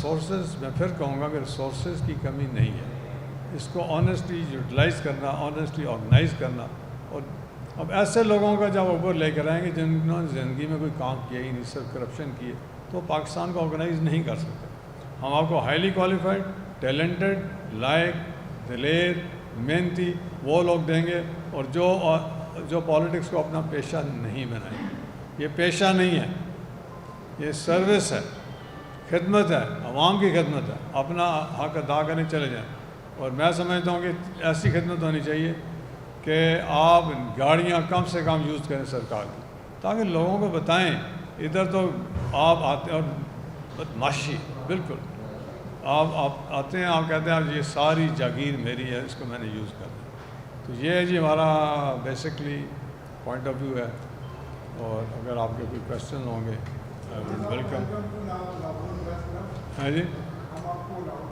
Resources, میں پھر کہوں گا کہ ریسورسز کی کمی نہیں ہے، اس کو آنیسٹلی یوٹیلائز کرنا، آنیسٹلی آرگنائز کرنا، اور اب ایسے لوگوں کا جب اوپر لے کر آئیں گے جنہوں نے زندگی میں کوئی کام کیا ہی نہیں، صرف کرپشن کی ہے، تو پاکستان کو آرگنائز نہیں کر سکتے۔ ہم آپ کو ہائیلی کوالیفائڈ، ٹیلنٹڈ، لائق، دلیر، محنتی وہ لوگ دیں گے، اور جو پالیٹکس کو اپنا پیشہ نہیں بنائیں گے۔ یہ پیشہ نہیں ہے، یہ سروس ہے، خدمت ہے، عوام کی خدمت ہے، اپنا حق ادا کرنے چلے جائیں۔ اور میں سمجھتا ہوں کہ ایسی خدمت ہونی چاہیے کہ آپ گاڑیاں کم سے کم یوز کریں سرکار کی، تاکہ لوگوں کو بتائیں ادھر تو آپ آتے، اور بدماشی بالکل، آپ آتے ہیں، آپ کہتے ہیں یہ ساری جاگیر میری ہے، اس کو میں نے یوز کرنا۔ تو یہ ہے جی ہمارا بیسکلی پوائنٹ آف ویو ہے، اور اگر آپ کے کوئی کویشچن ہوں گے ویلکم۔ ہاں جی۔